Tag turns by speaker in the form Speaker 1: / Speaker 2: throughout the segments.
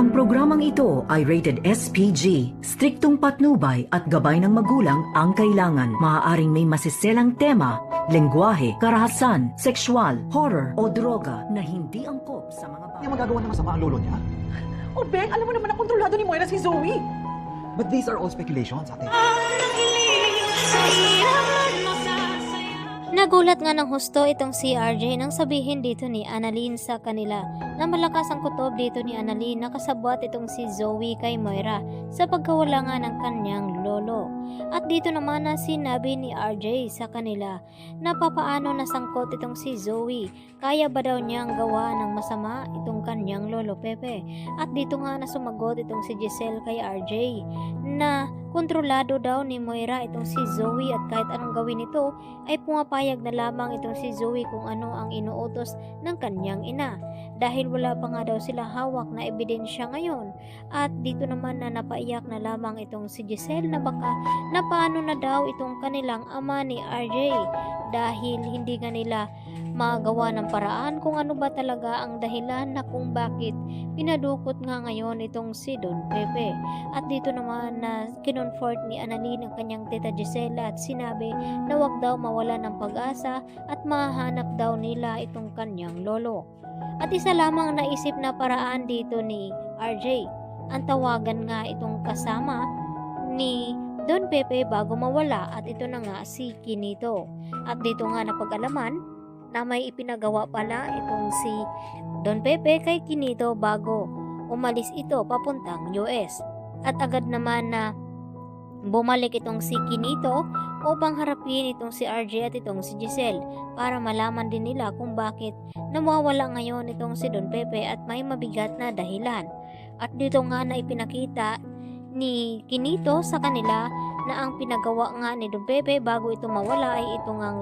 Speaker 1: Ang programang ito ay rated SPG. Striktong patnubay at gabay ng magulang ang kailangan. Maaaring may masiselang tema, lengguwahe, karahasan, sexual, horror o droga na hindi angkop sa mga bata.
Speaker 2: Hindi magagawa ng masama ang lolo niya.
Speaker 3: Oh, Beng, alam mo naman na kontrolado ni Moira si Zoe.
Speaker 2: But these are all speculations, ate.
Speaker 4: Nagulat nga ng husto itong si RJ nang sabihin dito ni Annalyn sa kanila na malakas ang kutob dito ni Annalyn na kasabwat itong si Zoe kay Moira sa pagkawala nga ng kanyang lolo. At dito naman na sinabi ni RJ sa kanila na papaano nasangkot itong si Zoe, kaya ba daw niyang gawa ng masama itong kanyang lolo Pepe. At dito nga na sumagot itong si Giselle kay RJ na kontrolado daw ni Moira itong si Zoe at kahit anong gawin ito ay pumapayag na lamang itong si Zoe kung ano ang inuutos ng kanyang ina dahil wala pa nga daw sila hawak na ebidensya ngayon. At dito naman na napaiyak na lamang itong si Giselle na baka na paano na daw itong kanilang ama ni RJ dahil hindi nga nila magawa ng paraan kung ano ba talaga ang dahilan na kung bakit pinadukot nga ngayon itong si Don Pepe. At dito naman na kinonfort ni Annalyn ang kanyang tita Gisela at sinabi na wag daw mawala ng pag-asa at mahanap daw nila itong kanyang lolo. At isa lamang naisip na paraan dito ni RJ, ang tawagan nga itong kasama ni Don Pepe bago mawala at ito na nga si Kinito. At dito nga napag-alaman na may ipinagawa pala itong si Don Pepe kay Kinito bago umalis ito papuntang US. At agad naman na bumalik itong si Kinito upang harapin itong si RJ at itong si Giselle para malaman din nila kung bakit nawawala ngayon itong si Don Pepe at may mabigat na dahilan. At dito nga na ipinakita ni Kinito sa kanila na ang pinagawa nga ni Don Pepe bago ito mawala ay itong ang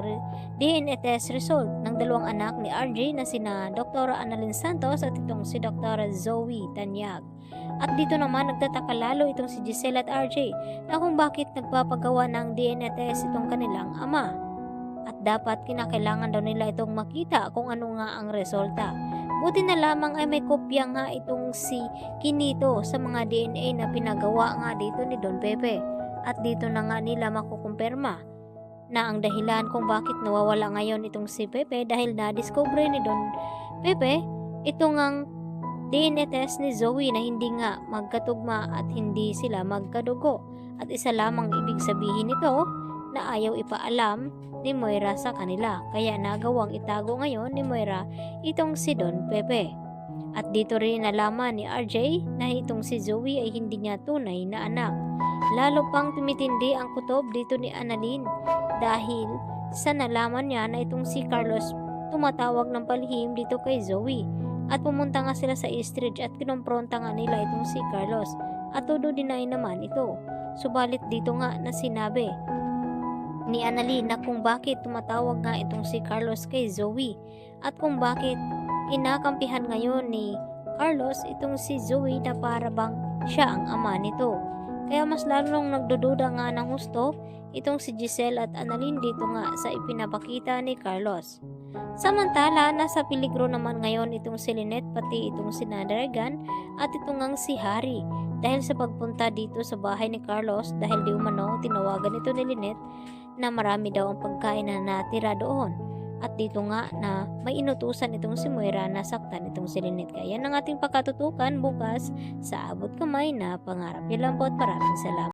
Speaker 4: DNA test result ng dalawang anak ni RJ na sina Dr. Annalyn Santos at itong si Dr. Zoe Tanyag. At dito naman nagtataka lalo itong si Giselle at RJ na kung bakit nagpapagawa ng DNA test itong kanilang ama. At dapat kinakailangan daw nila itong makita kung ano nga ang resulta. Buti na lamang ay may kopya nga itong si Kinito sa mga DNA na pinagawa nga dito ni Don Pepe. At dito na nga nila makukumpirma na ang dahilan kung bakit nawawala ngayon itong si Pepe dahil na-discover ni Don Pepe itong ang DNA test ni Zoe na hindi nga magkatugma at hindi sila magkadugo. At isa lamang ibig sabihin nito na ayaw ipaalam ni Moira sa kanila kaya nagawang itago ngayon ni Moira itong si Don Pepe. At dito rin nalaman ni RJ na itong si Zoe ay hindi niya tunay na anak. Lalo pang tumitindi ang kutob dito ni Annalyn dahil sa nalaman niya na itong si Carlos tumatawag ng palihim dito kay Zoe. At pumunta nga sila sa Eastridge at kinompronta nga nila itong si Carlos at todo deny naman ito. Subalit dito nga na sinabi ni Annalyn na kung bakit tumatawag nga itong si Carlos kay Zoe at kung bakit kinakampihan ngayon ni Carlos itong si Zoe na para bang siya ang ama nito. Kaya mas lalong nagdududa nga ng husto itong si Giselle at Annalyn dito nga sa ipinapakita ni Carlos. Samantala, nasa peligro naman ngayon itong si Lynette pati itong si Nadaragan at itong ang si Harry dahil sa pagpunta dito sa bahay ni Carlos dahil di umano tinawagan ito ni Lynette na marami daw ang pagkain na natira doon. At dito nga na may inutusan itong si Moira na saktan itong si Lynette. Kaya yan ang ating pagkatutukan bukas sa Abot Kamay na Pangarap. Yan lang po at maraming salamat.